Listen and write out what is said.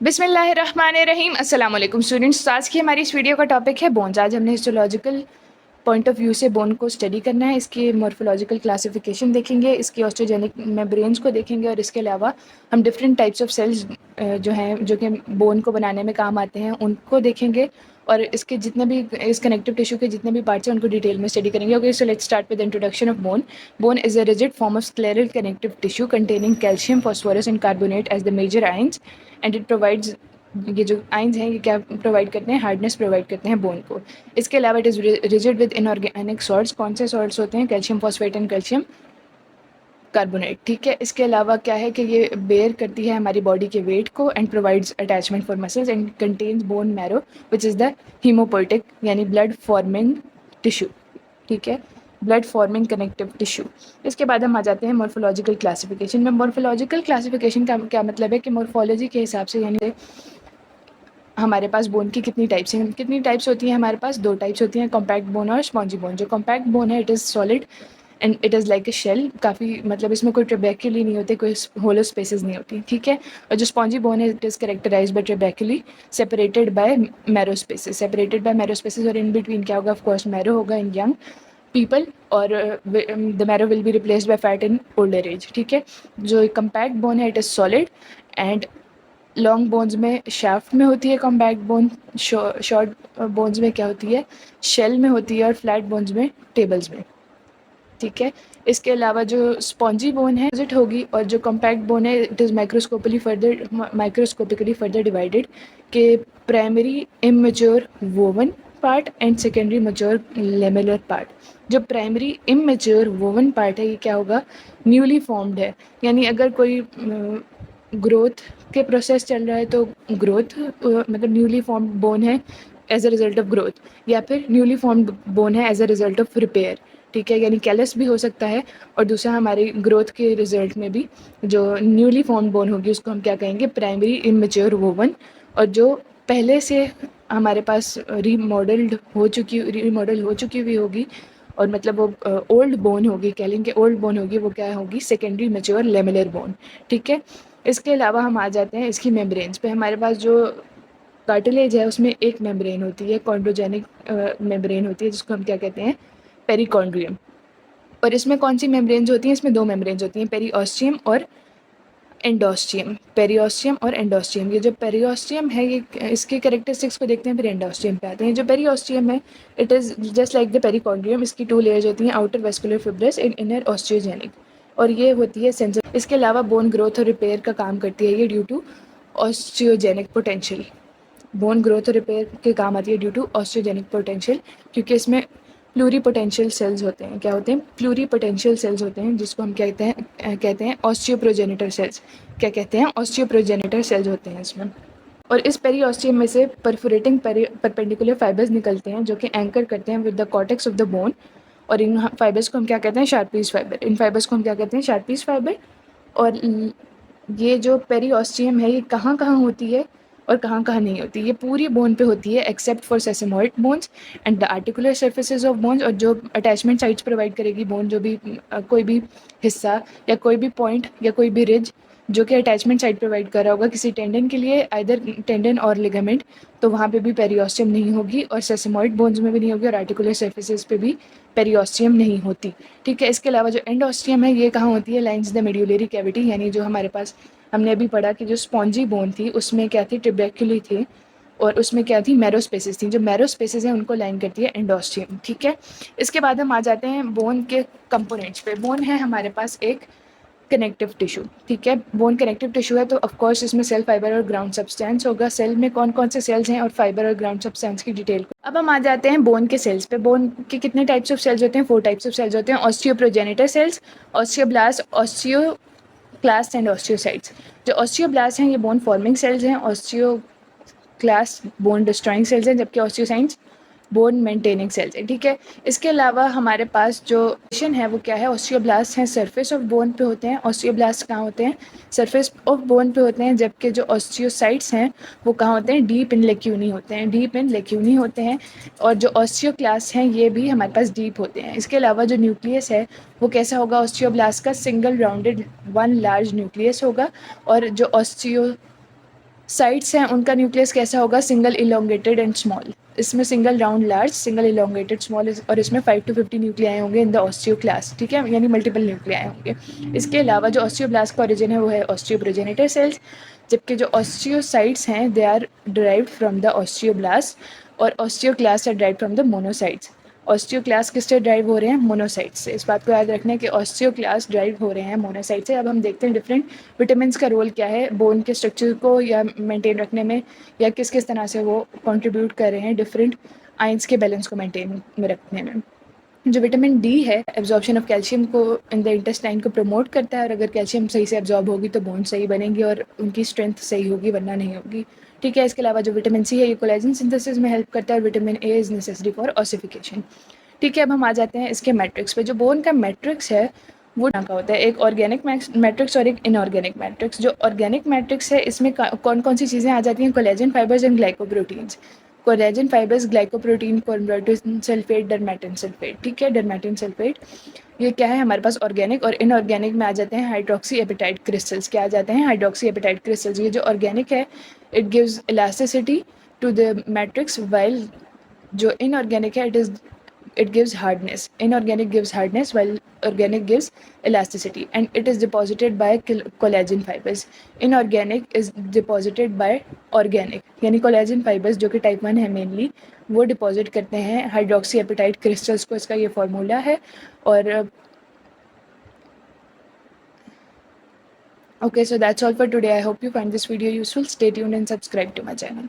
बिस्मिल्लाहिर्रहमानिर्रहीम अस्सलाम वालेकुम स्टूडेंट्स। आज की हमारी इस वीडियो का टॉपिक है बोन्स। आज हमने हिस्टोलॉजिकल पॉइंट ऑफ व्यू से बोन को स्टडी करना है। इसकी मॉर्फोलॉजिकल क्लासिफिकेशन देखेंगे, इसकी ऑस्टियोजेनिक मेम्ब्रेन्स को देखेंगे और इसके अलावा हम डिफरेंट टाइप्स ऑफ सेल्स जो हैं जो कि बोन को बनाने में काम आते हैं उनको देखेंगे और इसके जितने भी इस कनेक्टिव टिश्यू के जितने भी पार्ट्स हैं उनको डिटेल में स्टडी करेंगे। Okay, so let's start with introduction of bone. Bone is a rigid form of skeletal connective tissue containing calcium, phosphorus and carbonate as the major ions and it provides, ये जो ions हैं ये क्या provide करते हैं, hardness provide करते हैं bone को। इसके अलावा it is rigid with inorganic salts. कौन से सॉल्ट्स होते हैं? Calcium phosphate and calcium carbonate. ठीक है, इसके अलावा क्या है कि ये बेयर करती है हमारी बॉडी के वेट को and provides attachment for muscles and contains bone marrow which is the haemopoietic यानी ब्लड फॉर्मिंग टिश्यू। ठीक है, ब्लड फॉर्मिंग कनेक्टिव टिश्यू। इसके बाद हम आ जाते हैं मॉर्फोलॉजिकल क्लासिफिकेशन में। मॉर्फोलॉजिकल क्लासिफिकेशन का क्या मतलब है कि मॉर्फोलॉजी के हिसाब से यानी हमारे पास बोन की कितनी टाइप्स हैं। कितनी टाइप्स होती हैं? हमारे पास दो टाइप्स होती हैं, कॉम्पैक्ट बोन और स्पॉन्जी बोन। जो कॉम्पैक्ट बोन है it is solid and it is like a shell, काफ़ी मतलब इसमें कोई ट्रेबेक्यूली नहीं होते, कोई होलो स्पेसेस नहीं होती। ठीक है, और जो स्पॉन्जी बोन है it is characterize by trabeculae separated by marrow spaces. Separated by marrow spaces और इन बिटवीन क्या होगा? ऑफ कोर्स मैरो होगा इन यंग पीपल और the marrow will be replaced by fat in older age. ठीक है, जो compact bone है it is solid and long bones में शाफ्ट में होती है कॉम्पैक्ट बोन, शॉर्ट बोन्स में क्या होती है? शेल में होती है और फ्लैट बोन्स में टेबल्स में। ठीक है, इसके अलावा जो स्पॉन्जी बोन है डिजिट होगी और जो कॉम्पैक्ट बोन है it is microscopically further divided के primary immature woven part and secondary mature lamellar part. जो प्राइमरी इमेच्योर वोवन पार्ट है ये क्या होगा? न्यूली फॉर्म्ड है, यानी अगर कोई ग्रोथ के प्रोसेस चल रहा है तो ग्रोथ मतलब न्यूली फॉर्म्ड बोन है as a result of growth, या फिर न्यूली फॉर्म्ड बोन है as a result of repair. ठीक है, यानी कैलस भी हो सकता है और दूसरा हमारी ग्रोथ के रिजल्ट में भी जो न्यूली फॉर्म्ड बोन होगी उसको हम क्या कहेंगे? Primary immature woven. और जो पहले से हमारे पास रीमॉडल हो चुकी हुई होगी और मतलब वो ओल्ड बोन होगी, कह लेंगे ओल्ड बोन होगी, वो क्या होगी? Secondary mature lamellar bone. ठीक है, इसके अलावा हम आ जाते हैं इसकी मेम्ब्रेन्स पे। हमारे पास जो कार्टिलेज है उसमें एक मेम्ब्रेन होती है, कॉन्ड्रोजेनिक मेम्ब्रेन होती है जिसको हम क्या कहते हैं? पेरिकॉन्ड्रियम। और इसमें कौन सी मेम्ब्रेन्स होती हैं? इसमें दो मेम्ब्रेन्स होती हैं, पेरिओस्टियम और एंडोस्टियम। पेरिओस्टियम और एंडोस्टियम। ये जो पेरिओस्टियम है ये इसके कैरेक्टरिस्टिक्स को देखते हैं फिर एंडोस्टियम पे आते हैं। जो पेरिओस्टियम है it is just like the perichondrium. इसकी टू लेयर्स होती हैं, outer vascular fibrous and inner osteogenic, और ये होती है सेंसर। इसके अलावा बोन ग्रोथ और रिपेयर का काम करती है ये due to osteogenic potential. Bone growth और रिपेयर के काम आती है ड्यू टू ऑस्टियोजेनिक पोटेंशियल, क्योंकि इसमें प्लूरीपोटेंशियल सेल्स होते हैं। क्या होते हैं? प्लूरीपोटेंशियल सेल्स होते हैं जिसको हम कहते हैं ऑस्टियोप्रोजेनिटर सेल्स। क्या कहते हैं? ऑस्टियोप्रोजेनिटर सेल्स होते हैं इसमें। और इस पेरिओस्टियम में से परफोरेटिंग परपेंडिकुलर फाइबर्स निकलते हैं जो कि एंकर करते हैं with the cortex of the bone. और इन फाइबर्स को हम क्या कहते हैं? शार्पीज फाइबर। इन फाइबर्स को हम क्या कहते हैं? शार्पीज फाइबर। और ये जो पेरिओस्टियम है ये कहाँ कहाँ होती है और कहाँ कहाँ नहीं होती? ये पूरी बोन पे होती है except for sesamoid bones and the articular surfaces of bones. और जो अटैचमेंट साइट्स प्रोवाइड करेगी बोन, जो भी कोई भी हिस्सा या कोई भी पॉइंट या कोई भी रिज जो कि अटैचमेंट साइट प्रोवाइड कर रहा होगा किसी टेंडन के लिए, आइदर टेंडन और लिगामेंट, तो वहाँ पे भी पेरिओस्टियम नहीं होगी और सेसेमॉइड बोन्स में भी नहीं होगी और आर्टिकुलर सर्फेसेज पे भी पेरिओस्टियम नहीं होती। ठीक है, इसके अलावा जो एंडोस्टियम है ये कहाँ होती है? लाइन्स द मेड्यूलरी कैविटी, यानी जो हमारे पास हमने अभी पढ़ा कि जो स्पॉन्जी बोन थी उसमें क्या थी? ट्रिबेक्युली थी और उसमें क्या थी? मैरो स्पेसेस थी। जो मैरो स्पेसेस हैं उनको लाइन करती है एंडोस्टियम। ठीक है, इसके बाद हम आ जाते हैं बोन के कंपोनेंट्स पे। बोन है हमारे पास एक कनेक्टिव टिश्यू। ठीक है, बोन कनेक्टिव टिश्यू है तो ऑफ कोर्स इसमें सेल, फाइबर और ग्राउंड सब्सटेंस होगा। सेल में कौन कौन से सेल्स हैं और फाइबर और ग्राउंड सब्सटेंस की डिटेल को अब हम आ जाते हैं बोन के सेल्स पे। बोन के कितने टाइप्स ऑफ सेल्स होते हैं? 4 टाइप्स ऑफ सेल्स होते हैं। Osteoprogenitor cells, osteoblast, osteoclast and osteocytes. जो ऑस्टियोब्लास्ट हैं ये बोन फॉर्मिंग सेल्स हैं, ऑस्टियोक्लास्ट बोन डिस्ट्रॉइंग सेल्स हैं, जबकि ऑस्टियोसाइट्स बोन मेंटेनिंग सेल्स है। ठीक है, इसके अलावा हमारे पास जो टिश्यू है वो क्या है? ऑस्टियोब्लास्ट हैं, सरफेस ऑफ बोन पे होते हैं। ऑस्टियोब्लास्ट कहाँ होते हैं? सरफेस ऑफ बोन पे होते हैं, जबकि जो ऑस्टियोसाइट्स हैं वो कहाँ होते हैं? डीप इन लेक्यूनी होते हैं, डीप इन लेक्यूनी होते हैं। और जो ऑस्टियोक्लास्ट हैं ये भी हमारे पास डीप होते हैं। इसके अलावा जो न्यूक्लियस है वो कैसा होगा? ऑस्टियोब्लास्ट का single rounded one large nucleus होगा। और जो साइड्स हैं उनका न्यूक्लियस कैसा होगा, सिंगल इलोंगेटेड एंड स्मॉल। इसमें single round large, single elongated small, और इसमें 5 to 50 न्यूक्लियाई होंगे इन द ऑस्टियोक्लास्ट, ठीक है, यानी मल्टीपल न्यूक्लियाई होंगे। इसके अलावा जो ऑस्टियोब्लास्ट का ओरिजिन है वो है ऑस्टियोप्रोजेनिटर सेल्स, जबकि जो ऑस्टियोसाइट्स हैं they are derived from the osteoblast और osteoclast are derived from the monocytes. Osteoclast किससे ड्राइव हो रहे हैं, मोनोसाइट से। इस बात को याद रखना है कि ऑस्टियोक्लास्ट ड्राइव हो रहे हैं मोनोसाइट से। अब हम देखते हैं डिफरेंट विटामिन्स का रोल क्या है बोन के स्ट्रक्चर को या मेंटेन रखने में, या किस किस तरह से वो कंट्रीब्यूट कर रहे हैं डिफरेंट आयंस के बैलेंस को मेंटेन में रखने में। जो विटामिन डी है एब्जॉर्प्शन ऑफ कैल्शियम को इन द इंटेस्टाइन को प्रमोट करता है, और अगर कैल्शियम सही से एब्जॉर्ब होगी तो बोन सही बनेंगी और उनकी स्ट्रेंथ सही होगी, वरना नहीं होगी, ठीक है। इसके अलावा जो विटामिन सी है ये कोलेजन सिंथेसिस में हेल्प करता है, और vitamin A is necessary for ossification, ठीक है। अब हम आ जाते हैं इसके मैट्रिक्स पे। जो बोन का मैट्रिक्स है वो तरह का होता है, एक ऑर्गेनिक मैट्रिक्स और एक इनऑर्गेनिक मैट्रिक्स। जो ऑर्गेनिक मैट्रिक्स है इसमें कौन कौन सी चीज़ें आ जाती हैं, collagen fibres and glycoproteins. Collagen fibres, glycoprotein, chondroitin sulphate, dermatan sulphate, ठीक है, डर्मेटिन सल्फेट। ये क्या है हमारे पास ऑर्गेनिक। और इनऑर्गेनिक में आ जाते हैं हाइड्रोक्सी एपेटाइट क्रिस्टल्स। क्या आ जाते हैं, हाइड्रोक्सी एपेटाइट क्रिस्टल्स। ये जो ऑर्गेनिक है it gives elasticity to the matrix, while जो इनऑर्गेनिक है it gives hardness. Inorganic gives hardness while organic gives elasticity, and it is deposited by collagen fibers. Inorganic is deposited by organic, यानी collagen fibers जो कि type 1 है mainly, वो deposit करते हैं hydroxy apatite crystals को। इसका ये फॉर्मूला है। और okay, so that's all for today. I hope you find this video useful. Stay tuned and subscribe to my channel.